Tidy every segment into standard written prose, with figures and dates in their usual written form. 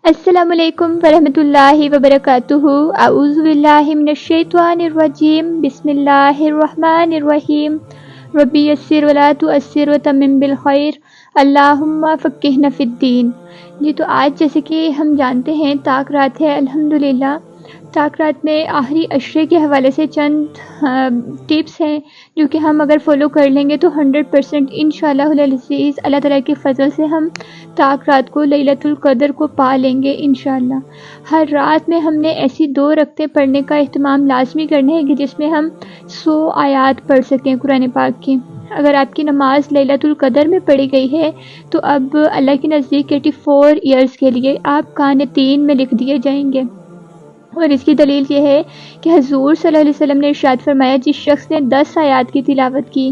السلام علیکم ورحمۃ اللہ وبرکاتہ۔ اعوذ باللہ من الشیطان الرجیم، بسم اللہ الرحمن الرحیم۔ ربی یسر ولا تعسر وتمم بالخیر، اللہم فقہنا فی الدین۔ جی تو آج جیسے کہ ہم جانتے ہیں طاق رات ہے، الحمدللہ۔ طاق رات میں آخری عشرے کے حوالے سے چند ٹپس ہیں جو کہ ہم اگر فالو کر لیں گے تو 100% انشاءاللہ العزیز اللہ تعالیٰ کے فضل سے ہم طاق رات کو لیلۃ القدر کو پا لیں گے انشاءاللہ۔ ہر رات میں ہم نے ایسی 2 رکعتیں پڑھنے کا اہتمام لازمی کرنا ہے کہ جس میں ہم 100 آیات پڑھ سکیں قرآن پاک کی۔ اگر آپ کی نماز لیلۃ القدر میں پڑھی گئی ہے تو اب اللہ کے نزدیک 84 ایئرز کے لیے آپ قانتین میں لکھ دیے جائیں گے۔ اور اس کی دلیل یہ ہے کہ حضور صلی اللہ علیہ وسلم نے ارشاد فرمایا، جس شخص نے 10 آیات کی تلاوت کی،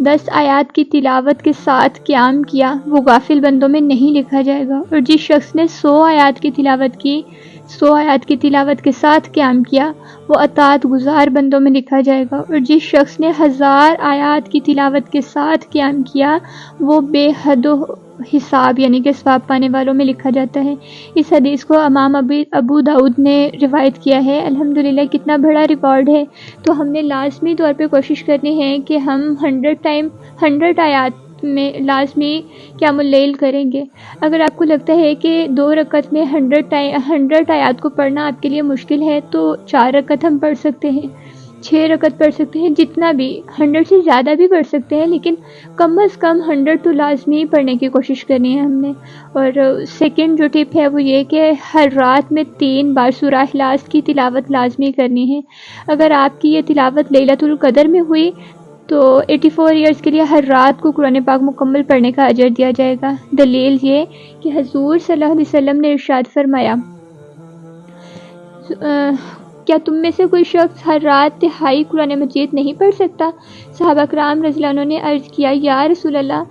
10 آیات کی تلاوت کے ساتھ قیام کیا، وہ غافل بندوں میں نہیں لکھا جائے گا۔ اور جس شخص نے 100 آیات کی تلاوت کی، 100 آیات کی تلاوت کے ساتھ قیام کیا، وہ اطاعت گزار بندوں میں لکھا جائے گا۔ اور جس شخص نے 1000 آیات کی تلاوت کے ساتھ قیام کیا، وہ بے حد حساب یعنی کہ ثواب پانے والوں میں لکھا جاتا ہے۔ اس حدیث کو امام ابو داؤد نے روایت کیا ہے۔ الحمدللہ کتنا بڑا ریکارڈ ہے۔ تو ہم نے لازمی طور پہ کوشش کرنی ہے کہ ہم 100 آیات میں لازمی قیام اللیل کریں گے۔ اگر آپ کو لگتا ہے کہ 2 رکعت میں 100 آیات کو پڑھنا آپ کے لیے مشکل ہے تو 4 رکعت ہم پڑھ سکتے ہیں، 6 رکعت پڑھ سکتے ہیں، جتنا بھی 100 سے زیادہ بھی پڑھ سکتے ہیں، لیکن کم از کم 100 تو لازمی پڑھنے کی کوشش کرنی ہے ہم نے۔ اور سیکنڈ جو ٹپ ہے وہ یہ کہ ہر رات میں 3 بار سورہ اخلاص کی تلاوت لازمی کرنی ہے۔ اگر آپ کی یہ تلاوت لیلۃ القدر میں ہوئی تو 84 ایئرز کے لیے ہر رات کو قرآن پاک مکمل پڑھنے کا اجر دیا جائے گا۔ دلیل یہ کہ حضور صلی اللہ علیہ وسلم نے ارشاد فرمایا، کیا تم میں سے کوئی شخص ہر رات تہائی قرآن مجید نہیں پڑھ سکتا؟ صحابہ کرام رضی اللہ عنہ نے عرض کیا، یا رسول اللہ،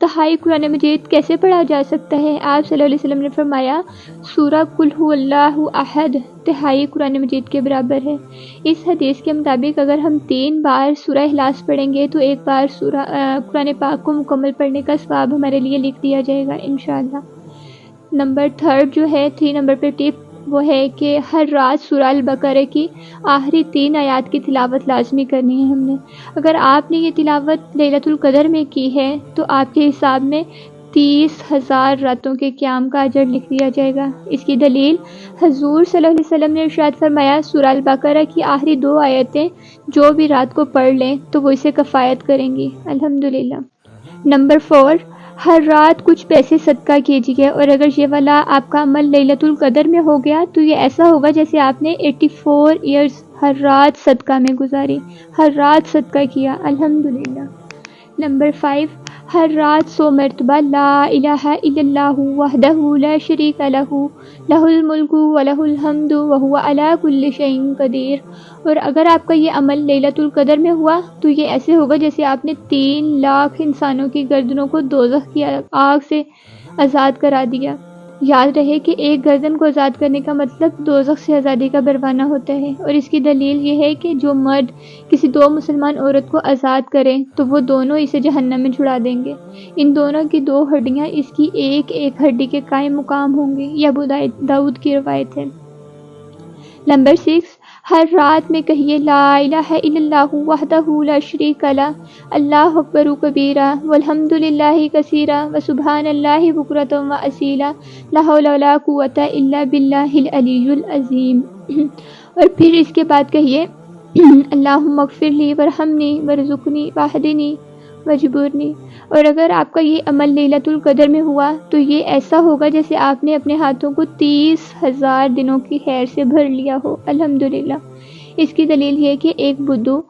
تہائی قرآن مجید کیسے پڑھا جا سکتا ہے؟ آپ صلی اللہ علیہ وسلم نے فرمایا، سورہ قل هو اللہ احد تہائی قرآن مجید کے برابر ہے۔ اس حدیث کے مطابق اگر ہم 3 بار سورہ اخلاص پڑھیں گے تو 1 بار قرآن پاک کو مکمل پڑھنے کا ثواب ہمارے لیے لکھ دیا جائے گا انشاءاللہ۔ نمبر 3 جو ہے 3 نمبر پہ ٹپ وہ ہے کہ ہر رات سورہ البقرہ کی آخری 3 آیات کی تلاوت لازمی کرنی ہے ہم نے۔ اگر آپ نے یہ تلاوت لیلۃ القدر میں کی ہے تو آپ کے حساب میں 30,000 راتوں کے قیام کا اجر لکھ دیا جائے گا۔ اس کی دلیل حضور صلی اللہ علیہ وسلم نے ارشاد فرمایا، سورہ البقرہ کی آخری 2 آیتیں جو بھی رات کو پڑھ لیں تو وہ اسے کفایت کریں گی الحمدللہ۔ نمبر 4، ہر رات کچھ پیسے صدقہ کیجیے، اور اگر یہ والا آپ کا عمل لیلۃ القدر میں ہو گیا تو یہ ایسا ہوگا جیسے آپ نے 84 ایئرز ہر رات صدقہ میں گزاری، ہر رات صدقہ کیا الحمدللہ۔ نمبر 5، ہر رات 100 مرتبہ لا الہ الا اللہ وحدہ لا شریک لہ لہ الملک ولہ الحمد وہو علی کل شیء قدیر۔ اور اگر آپ کا یہ عمل لیلۃ القدر میں ہوا تو یہ ایسے ہوگا جیسے آپ نے 3 لاکھ انسانوں کی گردنوں کو دوزخ کی آگ سے آزاد کرا دیا۔ یاد رہے کہ ایک گردن کو آزاد کرنے کا مطلب دوزخ سے آزادی کا پروانہ ہوتا ہے۔ اور اس کی دلیل یہ ہے کہ جو مرد کسی 2 مسلمان عورت کو آزاد کریں تو وہ دونوں اسے جہنم میں چھڑا دیں گے۔ ان دونوں کی 2 ہڈیاں اس کی ایک ہڈی کے قائم مقام ہوں گی۔ یہ ابو داؤد کی روایت ہے۔ نمبر 6، ہر رات میں کہیے لا الہ الا اللہ وحدہ لا شریک لہ اللہ اکبر کبیرہ والحمد للہ کثیرہ وسبحان اللہ بکرۃ واصیلا لا حول ولا قوۃ الا باللہ العلی العظیم۔ اور پھر اس کے بعد کہیے اللہم اغفر لی وارحمنی وارزقنی واہدنی واجبرنی۔ اور اگر آپ کا یہ عمل لیلۃ القدر میں ہوا تو یہ ایسا ہوگا جیسے آپ نے اپنے ہاتھوں کو 30,000 دنوں کی خیر سے بھر لیا ہو الحمدللہ۔ اس کی دلیل یہ کہ ایک بدو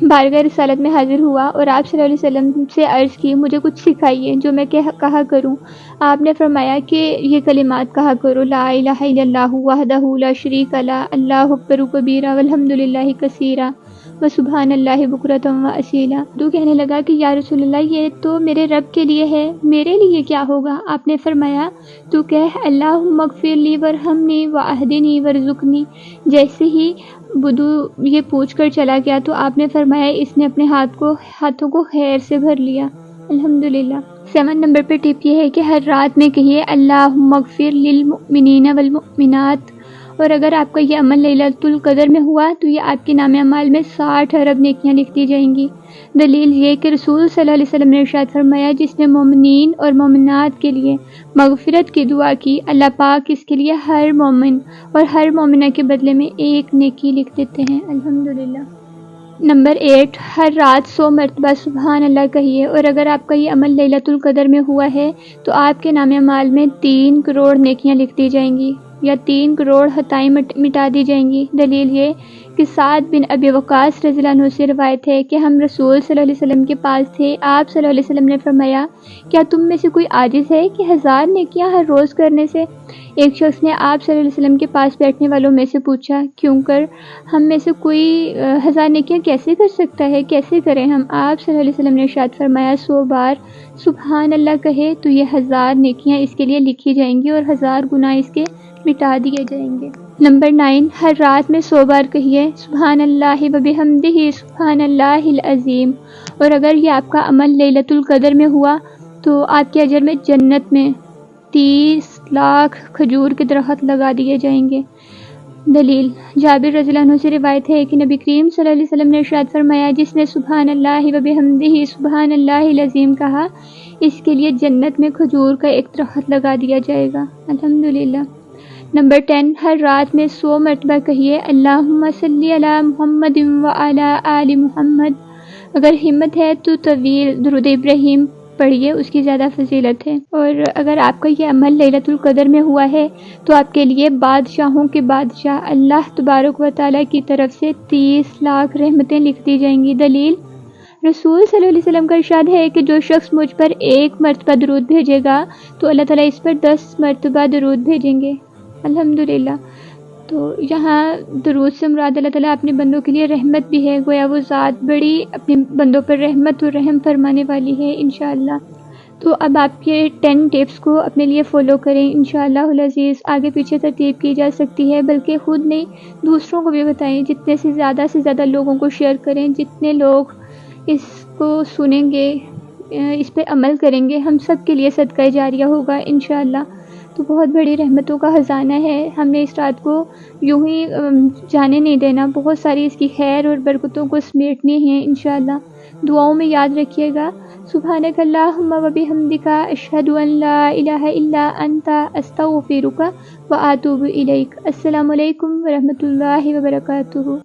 بارگاہ رسالت میں حاضر ہوا اور آپ صلی اللہ علیہ وسلم سے عرض کی، مجھے کچھ سکھائیے جو میں کہا کروں۔ آپ نے فرمایا کہ یہ کلمات کہا کرو، لا الہ الا اللہ وحدہ لا شریک لہ اللہ اکبر کبیرہ والحمد للہ کثیرہ وسبحان اللہ بکرۃ واصیلا۔ تو کہنے لگا کہ یا رسول اللہ، یہ تو میرے رب کے لیے ہے، میرے لیے کیا ہوگا؟ آپ نے فرمایا، تو کہہ اللہم اغفر لی وارحمنی واہدنی وارزقنی۔ جیسے ہی بدو یہ پوچھ کر چلا گیا تو آپ نے فرمایا اس نے اپنے ہاتھوں کو خیر سے بھر لیا الحمدللہ۔ 7 نمبر پر ٹپ یہ ہے کہ ہر رات میں کہیے اللہم اغفر للمؤمنین والمؤمنات، اور اگر آپ کا یہ عمل لیلۃ القدر میں ہوا تو یہ آپ کے نام اعمال میں 60 ارب نیکیاں لکھ دی جائیں گی۔ دلیل یہ کہ رسول صلی اللہ علیہ وسلم نے ارشاد فرمایا جس نے مومنین اور مومنات کے لیے مغفرت کی دعا کی، اللہ پاک اس کے لیے ہر مومن اور ہر مومنہ کے بدلے میں ایک نیکی لکھ دیتے ہیں۔ الحمدللہ۔ نمبر 8، ہر رات 100 مرتبہ سبحان اللہ کہیے، اور اگر آپ کا یہ عمل لیلۃ القدر میں ہوا ہے تو آپ کے نام اعمال میں 3 کروڑ نیکیاں لکھ دی جائیں گی یا 3 کروڑ خطائیں مٹا دی جائیں گی۔ دلیل یہ کہ سعد بن ابی وقاص رضی اللہ عنہ سے روایت ہے کہ ہم رسول صلی اللہ علیہ وسلم کے پاس تھے، آپ صلی اللہ علیہ وسلم نے فرمایا کیا تم میں سے کوئی عاجز ہے کہ 1000 نیکیاں ہر روز کرنے سے؟ ایک شخص نے آپ صلی اللہ علیہ وسلم کے پاس بیٹھنے والوں میں سے پوچھا کیوں کر ہم میں سے کوئی 1000 نیکیاں کیسے کر سکتا ہے، کیسے کریں ہم؟ آپ صلی اللہ علیہ وسلم نے ارشاد فرمایا 100 بار سبحان اللہ کہے تو یہ 1000 نیکیاں اس کے لیے لکھی جائیں گی اور 1000 گناہ اس کے مٹا دیے جائیں گے۔ نمبر 9، ہر رات میں 100 بار کہیے سبحان اللہ وبحمدہ سبحان اللہ العظیم، اور اگر یہ آپ کا عمل لیلۃ القدر میں ہوا تو آپ کے اجر میں جنت میں 30 لاکھ کھجور کے درخت لگا دیے جائیں گے۔ دلیل جابر رضی اللہ عنہ سے روایت ہے کہ نبی کریم صلی اللہ علیہ وسلم نے ارشاد فرمایا جس نے سبحان اللہ وبحمدہ سبحان اللہ العظیم کہا اس کے لیے جنت میں کھجور کا ایک درخت لگا دیا جائے گا۔ الحمدللہ۔ نمبر 10، ہر رات میں 100 مرتبہ کہیے اللہم صلی علی محمد وعلی آل محمد، اگر ہمت ہے تو طویل درود ابراہیم پڑھیے، اس کی زیادہ فضیلت ہے، اور اگر آپ کا یہ عمل لیلۃ القدر میں ہوا ہے تو آپ کے لیے بادشاہوں کے بادشاہ اللہ تبارک و تعالیٰ کی طرف سے 30 لاکھ رحمتیں لکھ دی جائیں گی۔ دلیل رسول صلی اللہ علیہ وسلم کا ارشاد ہے کہ جو شخص مجھ پر 1 مرتبہ درود بھیجے گا تو اللہ تعالیٰ اس پر 10 مرتبہ درود بھیجیں گے۔ الحمدللہ۔ تو یہاں درود سے مراد اللہ تعالیٰ اپنے بندوں کے لیے رحمت بھی ہے، گویا وہ ذات بڑی اپنے بندوں پر رحمت و رحم فرمانے والی ہے انشاءاللہ۔ تو اب آپ یہ 10 ٹپس کو اپنے لیے فالو کریں انشاءاللہ العزیز۔ آگے پیچھے ترتیب کی جا سکتی ہے، بلکہ خود نہیں دوسروں کو بھی بتائیں، جتنے سے زیادہ لوگوں کو شیئر کریں، جتنے لوگ اس کو سنیں گے اس پہ عمل کریں گے ہم سب کے لیے صدقہ جاریہ ہوگا انشاءاللہ۔ تو بہت بڑی رحمتوں کا خزانہ ہے، ہم نے اس رات کو یوں ہی جانے نہیں دینا، بہت ساری اس کی خیر اور برکتوں کو سمیٹنی ہیں انشاءاللہ۔ دعاؤں میں یاد رکھیے گا سبحانک اللہم وبحمدک اشہد ان لا الہ الا انت استغفرک واتوب الیک۔ السلام علیکم ورحمۃ اللہ وبرکاتہ۔